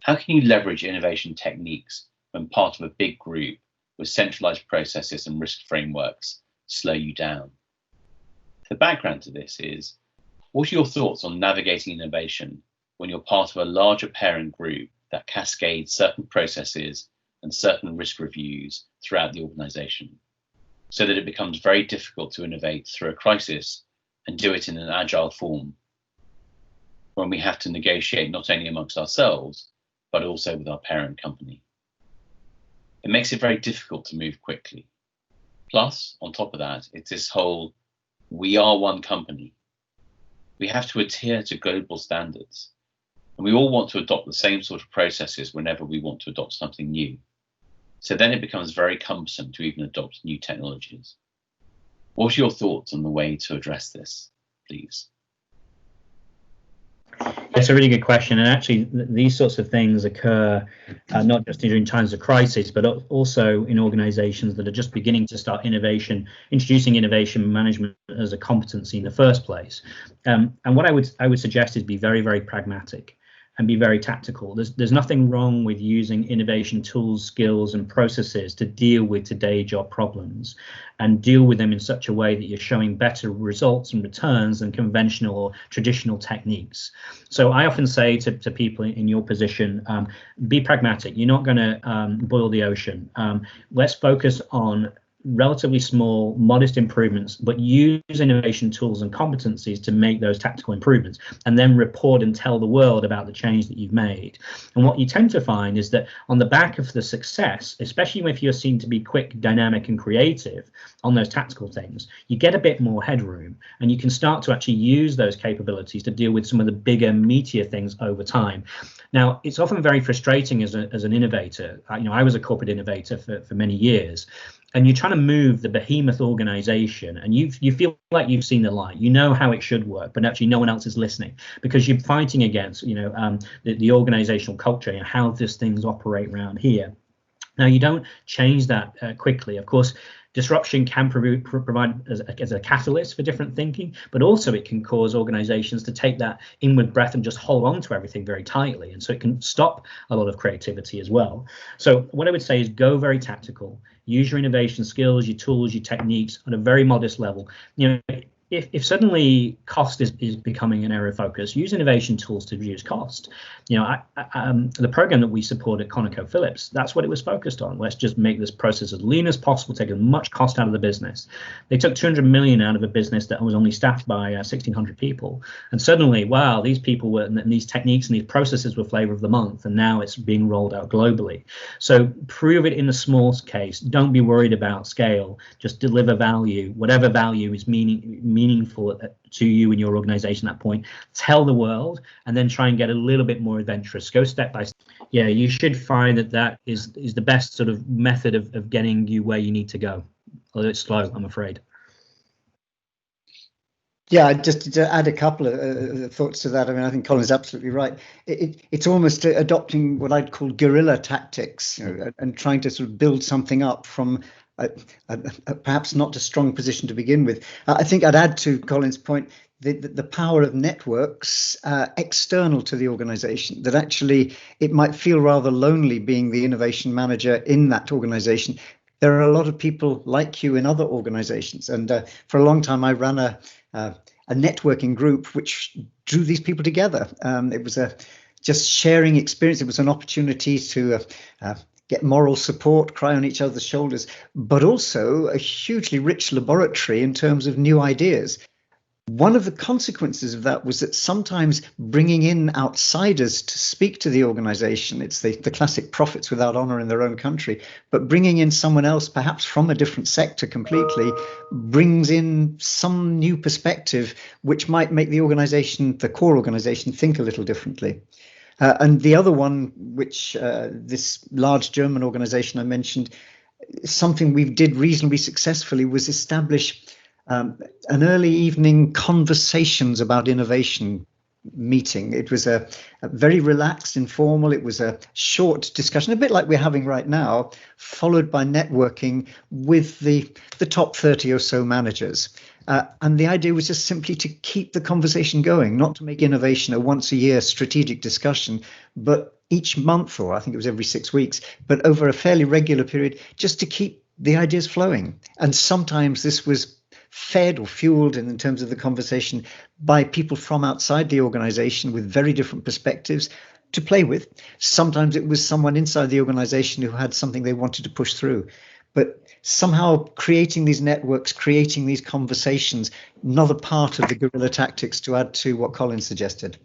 How can you leverage innovation techniques when part of a big group with centralized processes and risk frameworks slow you down? The background to this is, what are your thoughts on navigating innovation when you're part of a larger parent group that cascades certain processes and certain risk reviews throughout the organization, so that it becomes very difficult to innovate through a crisis and do it in an agile form, when we have to negotiate not only amongst ourselves, but also with our parent company? It makes it very difficult to move quickly. Plus, on top of that, it's this whole, we are one company. We have to adhere to global standards, and we all want to adopt the same sort of processes whenever we want to adopt something new. So then it becomes very cumbersome to even adopt new technologies. What are your thoughts on the way to address this, please? That's a really good question, and actually these sorts of things occur not just during times of crisis, but also in organizations that are just beginning to start introducing innovation management as a competency in the first place. And what I would suggest is be very, very pragmatic and be very tactical. There's nothing wrong with using innovation tools, skills, and processes to deal with today's job problems, and deal with them in such a way that you're showing better results and returns than conventional or traditional techniques. So I often say to people in your position, be pragmatic. You're not going to boil the ocean. Let's focus on relatively small, modest improvements, but use innovation tools and competencies to make those tactical improvements, and then report and tell the world about the change that you've made. And what you tend to find is that on the back of the success, especially if you're seen to be quick, dynamic, and creative on those tactical things, you get a bit more headroom, and you can start to actually use those capabilities to deal with some of the bigger, meatier things over time. Now, it's often very frustrating as an innovator. I was a corporate innovator for many years. And you're trying to move the behemoth organization, and you feel like you've seen the light, you know how it should work, but actually no one else is listening, because you're fighting against, the organizational culture and how these things operate around here. Now, you don't change that quickly. Of course, disruption can provide as a catalyst for different thinking, but also it can cause organizations to take that inward breath and just hold on to everything very tightly. And so it can stop a lot of creativity as well. So what I would say is go very tactical, use your innovation skills, your tools, your techniques at a very modest level. If suddenly cost is becoming an area of focus, use innovation tools to reduce cost. The program that we support at ConocoPhillips, that's what it was focused on. Let's just make this process as lean as possible, take as much cost out of the business. They took 200 million out of a business that was only staffed by 1,600 people. And suddenly, wow, these people were, and these techniques and these processes were flavor of the month. And now it's being rolled out globally. So prove it in a small case. Don't be worried about scale. Just deliver value, whatever value is meaningful to you and your organization at that point. Tell the world, and then try and get a little bit more adventurous. Go step by step. Yeah, you should find that is the best sort of method of getting you where you need to go. Although it's slow, I'm afraid. Yeah, just to add a couple of thoughts to that. I mean, I think Colin's absolutely right. It's almost adopting what I'd call guerrilla tactics, and trying to sort of build something up from perhaps not a strong position to begin with. I think I'd add to Colin's point the power of networks external to the organization, that actually it might feel rather lonely being the innovation manager in that organization. There are a lot of people like you in other organizations. And for a long time, I ran a networking group which drew these people together. It was just sharing experience. It was an opportunity to get moral support, cry on each other's shoulders, but also a hugely rich laboratory in terms of new ideas. One of the consequences of that was that sometimes bringing in outsiders to speak to the organization, it's the classic prophets without honor in their own country, but bringing in someone else, perhaps from a different sector completely, brings in some new perspective, which might make the organization, the core organization, think a little differently. And the other one, which this large German organization I mentioned, something we did reasonably successfully was establish an early evening conversations about innovation meeting. It was a very relaxed, informal. It was a short discussion, a bit like we're having right now, followed by networking with the top 30 or so managers. And the idea was just simply to keep the conversation going, not to make innovation a once a year strategic discussion, but each month, or I think it was every 6 weeks, but over a fairly regular period, just to keep the ideas flowing. And sometimes this was fed or fueled in terms of the conversation by people from outside the organization with very different perspectives to play with. Sometimes it was someone inside the organization who had something they wanted to push through. But somehow creating these networks, creating these conversations, another part of the guerrilla tactics to add to what Colin suggested.